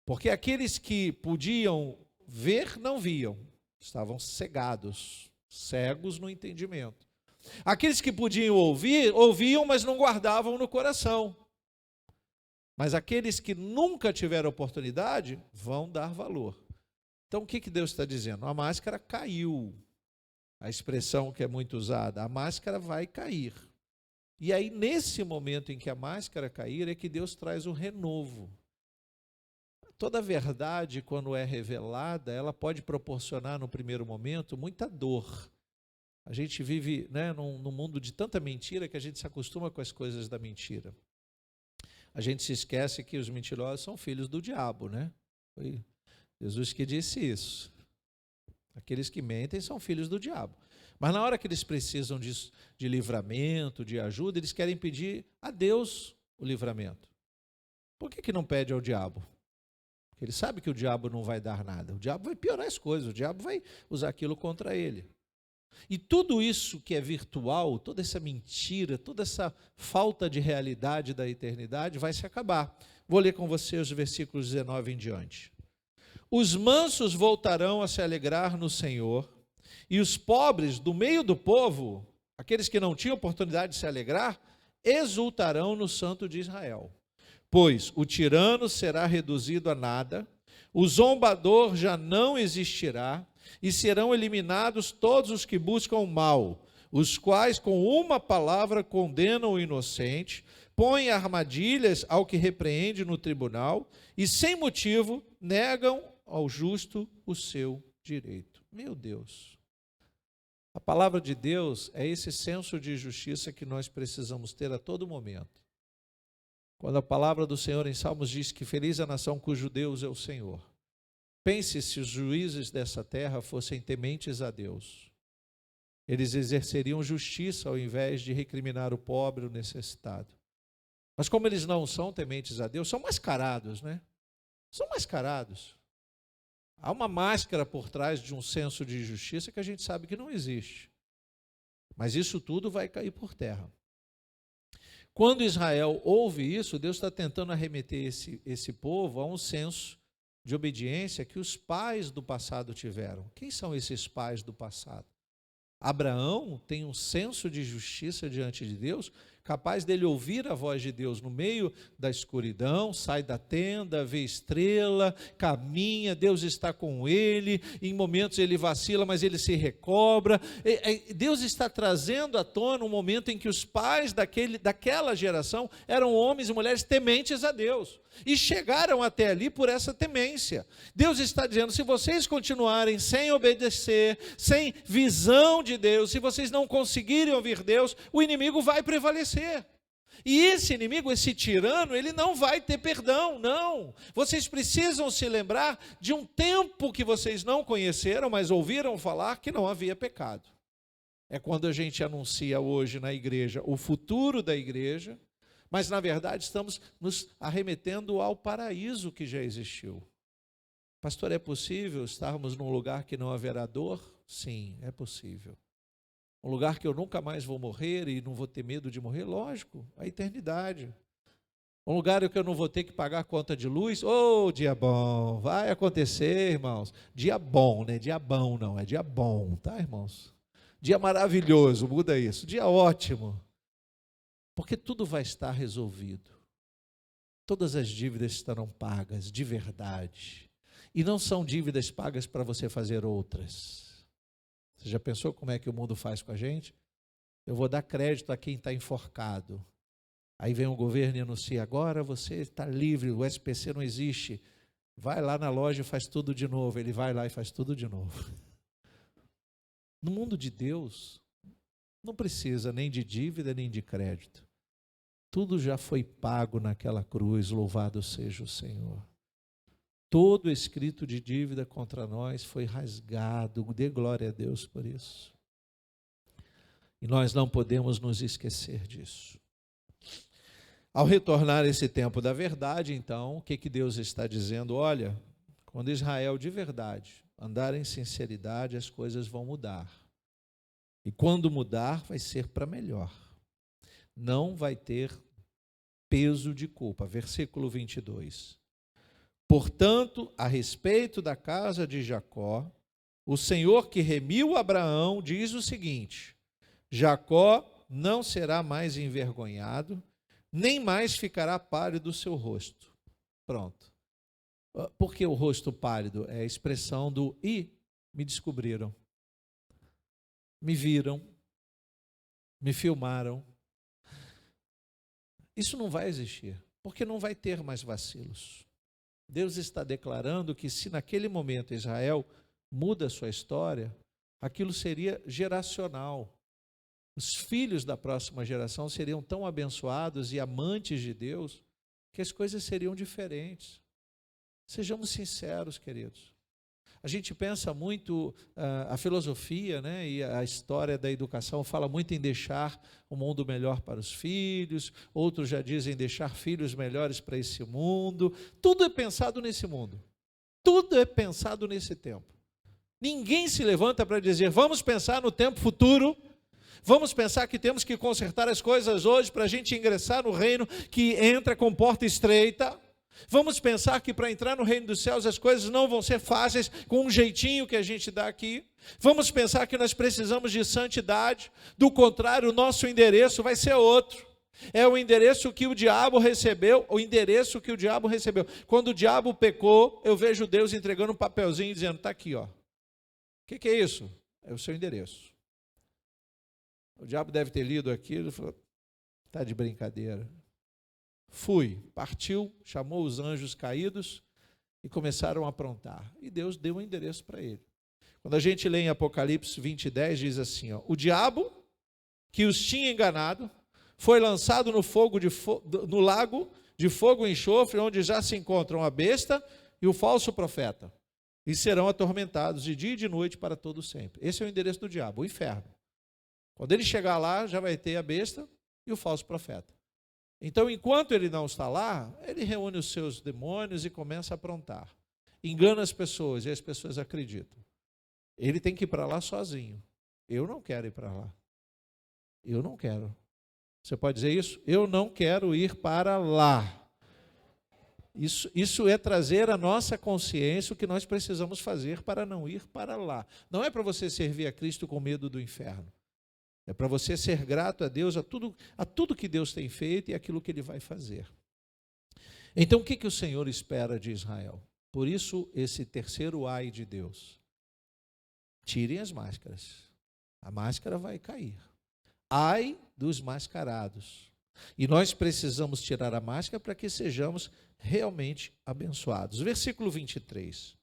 porque aqueles que podiam ver, não viam, estavam cegados. Cegos no entendimento. Aqueles que podiam ouvir, ouviam, mas não guardavam no coração. Mas aqueles que nunca tiveram oportunidade, vão dar valor. Então o que Deus está dizendo? A máscara caiu. A expressão que é muito usada, a máscara vai cair. E aí nesse momento em que a máscara cair, é que Deus traz o renovo. Toda verdade, quando é revelada, ela pode proporcionar, no primeiro momento, muita dor. A gente vive num mundo de tanta mentira que a gente se acostuma com as coisas da mentira. A gente se esquece que os mentirosos são filhos do diabo, né? Foi Jesus que disse isso. Aqueles que mentem são filhos do diabo. Mas na hora que eles precisam de livramento, de ajuda, eles querem pedir a Deus o livramento. Por que não pede ao diabo? Porque ele sabe que o diabo não vai dar nada. O diabo vai piorar as coisas, o diabo vai usar aquilo contra ele. E tudo isso que é virtual, toda essa mentira, toda essa falta de realidade da eternidade vai se acabar. Vou ler com você os versículos 19 em diante. Os mansos voltarão a se alegrar no Senhor, e os pobres do meio do povo, aqueles que não tinham oportunidade de se alegrar, exultarão no Santo de Israel. Pois o tirano será reduzido a nada, o zombador já não existirá, e serão eliminados todos os que buscam o mal, os quais com uma palavra condenam o inocente, põem armadilhas ao que repreende no tribunal e sem motivo negam ao justo o seu direito. Meu Deus! A palavra de Deus é esse senso de justiça que nós precisamos ter a todo momento. Quando a palavra do Senhor em Salmos diz que feliz a nação cujo Deus é o Senhor. Pense se os juízes dessa terra fossem tementes a Deus. Eles exerceriam justiça ao invés de recriminar o pobre e o necessitado. Mas como eles não são tementes a Deus, são mascarados, né? São mascarados. Há uma máscara por trás de um senso de justiça que a gente sabe que não existe. Mas isso tudo vai cair por terra. Quando Israel ouve isso, Deus está tentando arremeter esse povo a um senso de obediência que os pais do passado tiveram. Quem são esses pais do passado? Abraão tem um senso de justiça diante de Deus, capaz dele ouvir a voz de Deus no meio da escuridão, sai da tenda, vê estrela, caminha, Deus está com ele, em momentos ele vacila, mas ele se recobra. Deus está trazendo à tona um momento em que os pais daquela geração eram homens e mulheres tementes a Deus, e chegaram até ali por essa temência. Deus está dizendo, se vocês continuarem sem obedecer, sem visão de Deus, se vocês não conseguirem ouvir Deus, o inimigo vai prevalecer. E esse inimigo, esse tirano, ele não vai ter perdão, não. Vocês precisam se lembrar de um tempo que vocês não conheceram, mas ouviram falar que não havia pecado. É quando a gente anuncia hoje na igreja o futuro da igreja, mas na verdade estamos nos arremetendo ao paraíso que já existiu. Pastor, é possível estarmos num lugar que não haverá dor? Sim, é possível. Um lugar que eu nunca mais vou morrer e não vou ter medo de morrer? Lógico, a eternidade. Um lugar em que eu não vou ter que pagar conta de luz? Oh, dia bom, vai acontecer, irmãos. Dia bom, né? Dia bom não, é dia bom, tá, irmãos? Dia maravilhoso, muda isso. Dia ótimo. Porque tudo vai estar resolvido. Todas as dívidas estarão pagas, de verdade. E não são dívidas pagas para você fazer outras. Você já pensou como é que o mundo faz com a gente? Eu vou dar crédito a quem está enforcado. Aí vem o governo e anuncia, agora você está livre, o SPC não existe. Vai lá na loja e faz tudo de novo. Ele vai lá e faz tudo de novo. No mundo de Deus, não precisa nem de dívida, nem de crédito. Tudo já foi pago naquela cruz, louvado seja o Senhor. Todo escrito de dívida contra nós foi rasgado, dê glória a Deus por isso. E nós não podemos nos esquecer disso. Ao retornar esse tempo da verdade, então, o que Deus está dizendo? Olha, quando Israel de verdade andar em sinceridade, as coisas vão mudar. E quando mudar, vai ser para melhor. Não vai ter peso de culpa. Versículo 22. Portanto, a respeito da casa de Jacó, o Senhor que remiu Abraão diz o seguinte: Jacó não será mais envergonhado, nem mais ficará pálido o seu rosto. Pronto. Por que o rosto pálido? É a expressão do me descobriram, me viram, me filmaram. Isso não vai existir, porque não vai ter mais vacilos. Deus está declarando que se naquele momento Israel muda a sua história, aquilo seria geracional. Os filhos da próxima geração seriam tão abençoados e amantes de Deus que as coisas seriam diferentes. Sejamos sinceros, queridos. A gente pensa muito, a filosofia, né, e a história da educação fala muito em deixar um mundo melhor para os filhos, outros já dizem deixar filhos melhores para esse mundo. Tudo é pensado nesse mundo, tudo é pensado nesse tempo. Ninguém se levanta para dizer, vamos pensar no tempo futuro, vamos pensar que temos que consertar as coisas hoje para a gente ingressar no reino que entra com porta estreita. Vamos pensar que para entrar no reino dos céus as coisas não vão ser fáceis com um jeitinho que a gente dá aqui. Vamos pensar que nós precisamos de santidade, do contrário, o nosso endereço vai ser outro. É o endereço que o diabo recebeu, Quando o diabo pecou, eu vejo Deus entregando um papelzinho dizendo, está aqui, ó. que é isso? É o seu endereço. O diabo deve ter lido aquilo e falou, está de brincadeira. Fui, partiu, chamou os anjos caídos e começaram a aprontar. E Deus deu um endereço para ele. Quando a gente lê em Apocalipse 20:10, diz assim, ó, o diabo que os tinha enganado foi lançado no lago de fogo e enxofre, onde já se encontram a besta e o falso profeta, e serão atormentados de dia e de noite para todo sempre. Esse é o endereço do diabo, o inferno. Quando ele chegar lá, já vai ter a besta e o falso profeta. Então, enquanto ele não está lá, ele reúne os seus demônios e começa a aprontar. Engana as pessoas e as pessoas acreditam. Ele tem que ir para lá sozinho. Eu não quero ir para lá. Eu não quero. Você pode dizer isso? Eu não quero ir para lá. Isso é trazer à nossa consciência o que nós precisamos fazer para não ir para lá. Não é para você servir a Cristo com medo do inferno. É para você ser grato a Deus, a tudo que Deus tem feito e aquilo que Ele vai fazer. Então, o que o Senhor espera de Israel? Por isso, esse terceiro ai de Deus. Tirem as máscaras. A máscara vai cair. Ai dos mascarados. E nós precisamos tirar a máscara para que sejamos realmente abençoados. Versículo 23.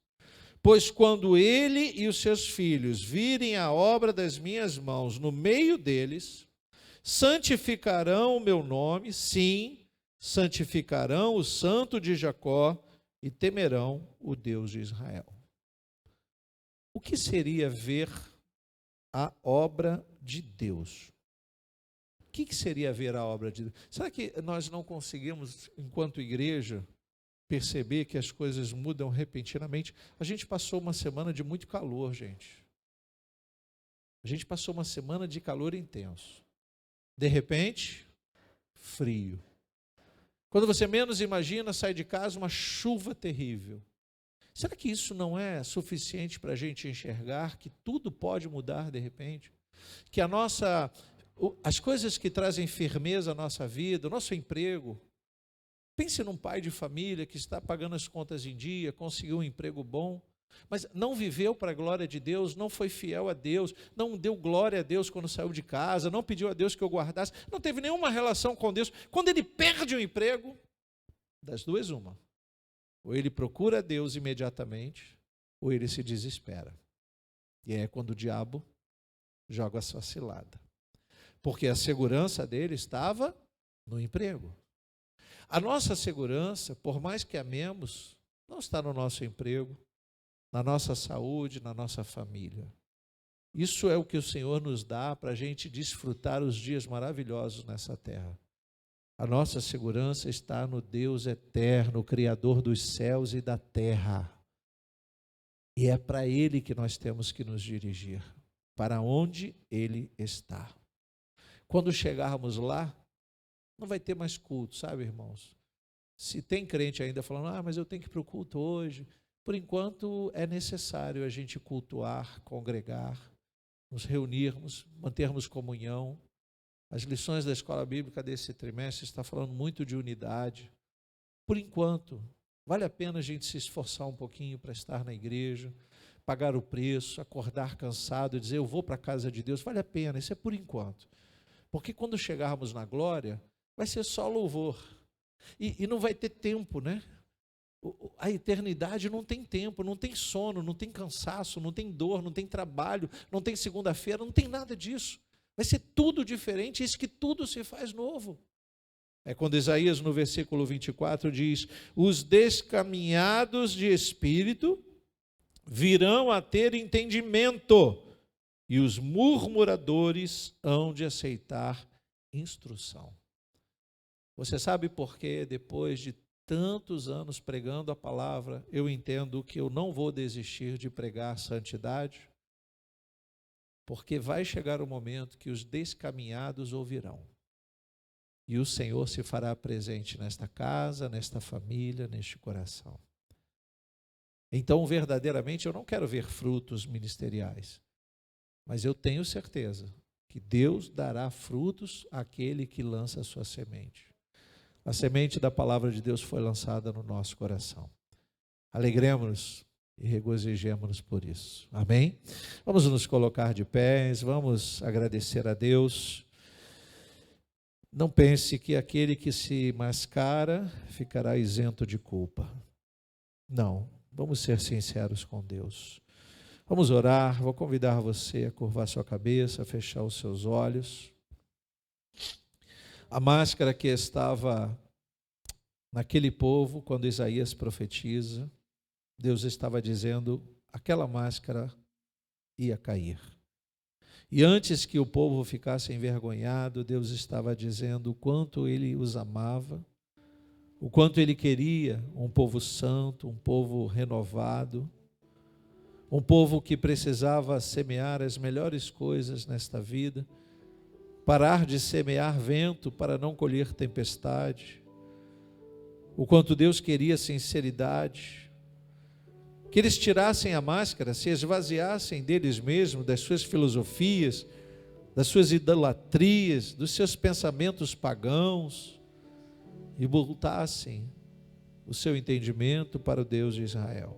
Pois quando ele e os seus filhos virem a obra das minhas mãos no meio deles, santificarão o meu nome, sim, santificarão o Santo de Jacó e temerão o Deus de Israel. O que seria ver a obra de Deus? O que seria ver a obra de Deus? Será que nós não conseguimos, enquanto igreja, perceber que as coisas mudam repentinamente? A gente passou uma semana de muito calor, gente. A gente passou uma semana de calor intenso. De repente, frio. Quando você menos imagina, sai de casa uma chuva terrível. Será que isso não é suficiente para a gente enxergar que tudo pode mudar de repente? Que as coisas que trazem firmeza à nossa vida, o nosso emprego. Pense num pai de família que está pagando as contas em dia, conseguiu um emprego bom, mas não viveu para a glória de Deus, não foi fiel a Deus, não deu glória a Deus quando saiu de casa, não pediu a Deus que o guardasse, não teve nenhuma relação com Deus. Quando ele perde o emprego, das duas uma. Ou ele procura a Deus imediatamente, ou ele se desespera. E é quando o diabo joga a sua cilada. Porque a segurança dele estava no emprego. A nossa segurança, por mais que amemos, não está no nosso emprego, na nossa saúde, na nossa família. Isso é o que o Senhor nos dá para a gente desfrutar os dias maravilhosos nessa terra. A nossa segurança está no Deus eterno, Criador dos céus e da terra. E é para Ele que nós temos que nos dirigir, para onde Ele está. Quando chegarmos lá, não vai ter mais culto, sabe, irmãos? Se tem crente ainda falando, mas eu tenho que ir para o culto hoje, por enquanto é necessário a gente cultuar, congregar, nos reunirmos, mantermos comunhão. As lições da escola bíblica desse trimestre estão falando muito de unidade. Por enquanto, vale a pena a gente se esforçar um pouquinho para estar na igreja, pagar o preço, acordar cansado e dizer, eu vou para a casa de Deus, vale a pena, isso é por enquanto. Porque quando chegarmos na glória, vai ser só louvor. E não vai ter tempo, né? A eternidade não tem tempo, não tem sono, não tem cansaço, não tem dor, não tem trabalho, não tem segunda-feira, não tem nada disso. Vai ser tudo diferente, isso que tudo se faz novo. É quando Isaías, no versículo 24, diz, os descaminhados de espírito virão a ter entendimento, e os murmuradores hão de aceitar instrução. Você sabe por que, depois de tantos anos pregando a palavra, eu entendo que eu não vou desistir de pregar santidade? Porque vai chegar o momento que os descaminhados ouvirão. E o Senhor se fará presente nesta casa, nesta família, neste coração. Então, verdadeiramente, eu não quero ver frutos ministeriais. Mas eu tenho certeza que Deus dará frutos àquele que lança a sua semente. A semente da palavra de Deus foi lançada no nosso coração. Alegremos-nos e regozijemo-nos por isso. Amém? Vamos nos colocar de pés, vamos agradecer a Deus. Não pense que aquele que se mascara ficará isento de culpa. Não, vamos ser sinceros com Deus. Vamos orar, vou convidar você a curvar sua cabeça, a fechar os seus olhos. A máscara que estava naquele povo, quando Isaías profetiza, Deus estava dizendo, aquela máscara ia cair. E antes que o povo ficasse envergonhado, Deus estava dizendo o quanto Ele os amava, o quanto Ele queria um povo santo, um povo renovado, um povo que precisava semear as melhores coisas nesta vida, parar de semear vento para não colher tempestade, o quanto Deus queria sinceridade, que eles tirassem a máscara, se esvaziassem deles mesmos, das suas filosofias, das suas idolatrias, dos seus pensamentos pagãos, e voltassem o seu entendimento para o Deus de Israel.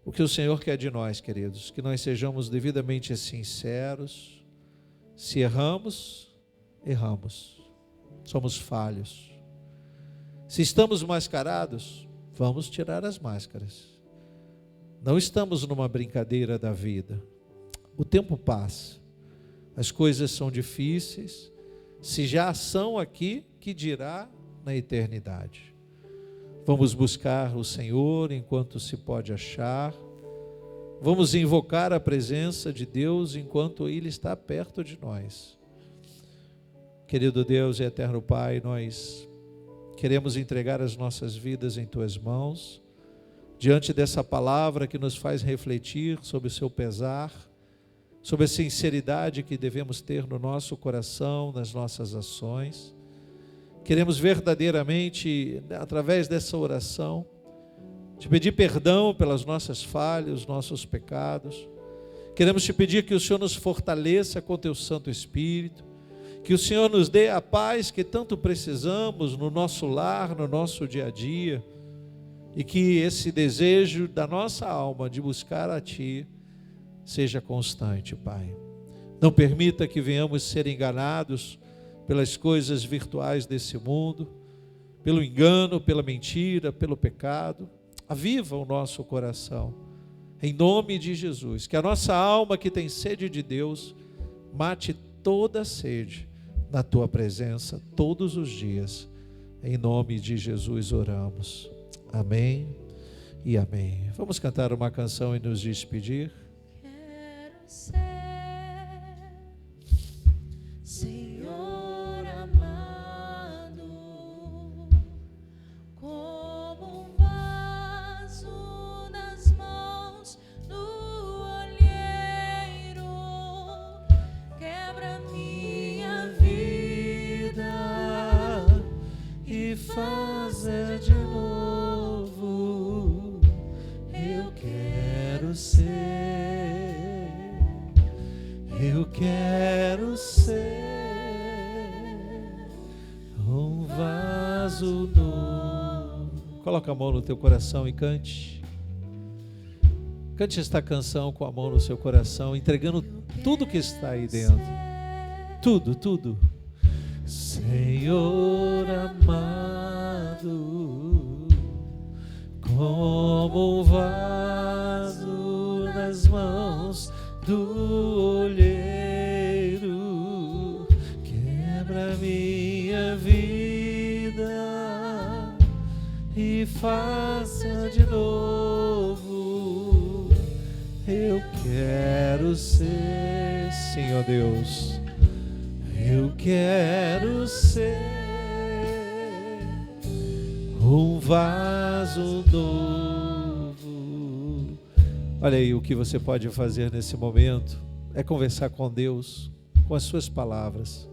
O que o Senhor quer de nós, queridos, que nós sejamos devidamente sinceros. Se erramos, erramos, somos falhos. Se estamos mascarados, vamos tirar as máscaras. Não estamos numa brincadeira da vida. O tempo passa, as coisas são difíceis. Se já são aqui, que dirá na eternidade? Vamos buscar o Senhor enquanto se pode achar. Vamos invocar a presença de Deus enquanto Ele está perto de nós. Querido Deus e eterno Pai, nós queremos entregar as nossas vidas em Tuas mãos, diante dessa palavra que nos faz refletir sobre o Seu pesar, sobre a sinceridade que devemos ter no nosso coração, nas nossas ações. Queremos verdadeiramente, através dessa oração, Te pedir perdão pelas nossas falhas, os nossos pecados. Queremos Te pedir que o Senhor nos fortaleça com Teu Santo Espírito, que o Senhor nos dê a paz que tanto precisamos no nosso lar, no nosso dia a dia, e que esse desejo da nossa alma de buscar a Ti seja constante, Pai. Não permita que venhamos ser enganados pelas coisas virtuais desse mundo, pelo engano, pela mentira, pelo pecado. Aviva o nosso coração, em nome de Jesus, que a nossa alma que tem sede de Deus, mate toda a sede na Tua presença, todos os dias, em nome de Jesus oramos, amém e amém. Vamos cantar uma canção e nos despedir. Quero ser Senhor amado, como um vaso nas mãos do olheiro. Quebra minha vida e faz de novo. Eu quero ser um vaso novo. Coloca a mão no teu coração e cante. Cante esta canção com a mão no seu coração, entregando tudo que está aí dentro. Tudo, tudo. Senhor amado, como um vaso nas mãos do olheiro, quebra minha vida e faça de novo. Eu quero ser, Senhor Deus, eu quero ser um vaso novo. olha aí, o que você pode fazer nesse momento é conversar com Deus, com as suas palavras.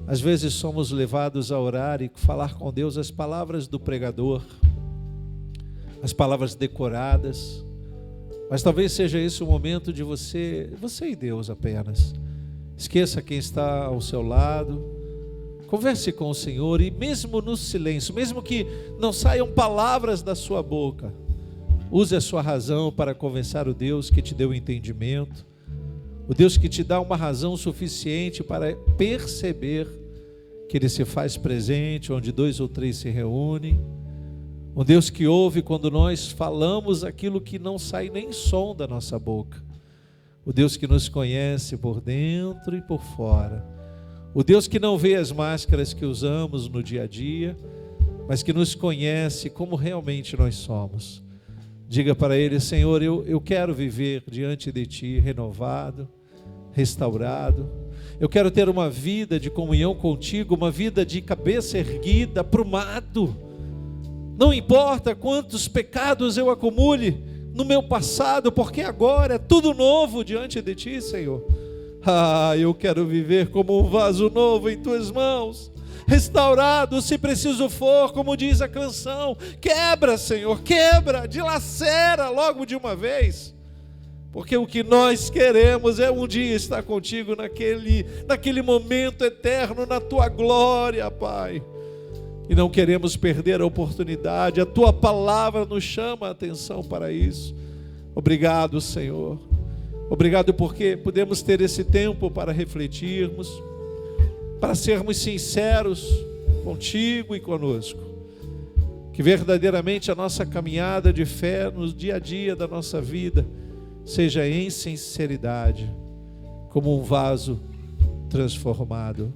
Às vezes somos levados a orar e falar com Deus as palavras do pregador, as palavras decoradas, mas talvez seja esse o momento de você e Deus apenas. Esqueça quem está ao seu lado, converse com o Senhor, e mesmo no silêncio, mesmo que não saiam palavras da sua boca, Use a sua razão para convencer o Deus que te deu entendimento, o Deus que te dá uma razão suficiente para perceber que Ele se faz presente onde 2 ou 3 se reúnem, um Deus que ouve quando nós falamos aquilo que não sai nem som da nossa boca, o Deus que nos conhece por dentro e por fora, o Deus que não vê as máscaras que usamos no dia a dia, mas que nos conhece como realmente nós somos. Diga para Ele: Senhor, eu quero viver diante de Ti renovado, restaurado. Eu quero ter uma vida de comunhão contigo, uma vida de cabeça erguida, aprumado. Não importa quantos pecados eu acumule no meu passado, porque agora é tudo novo diante de Ti, Senhor. Eu quero viver como um vaso novo em Tuas mãos, restaurado, se preciso for, como diz a canção. Quebra, Senhor, quebra, dilacera logo de uma vez, porque o que nós queremos é um dia estar contigo naquele momento eterno, na Tua glória, Pai, e não queremos perder a oportunidade. A Tua palavra nos chama a atenção para isso. Obrigado, Senhor, obrigado porque podemos ter esse tempo para refletirmos, para sermos sinceros contigo e conosco, que verdadeiramente a nossa caminhada de fé no dia a dia da nossa vida seja em sinceridade, como um vaso transformado.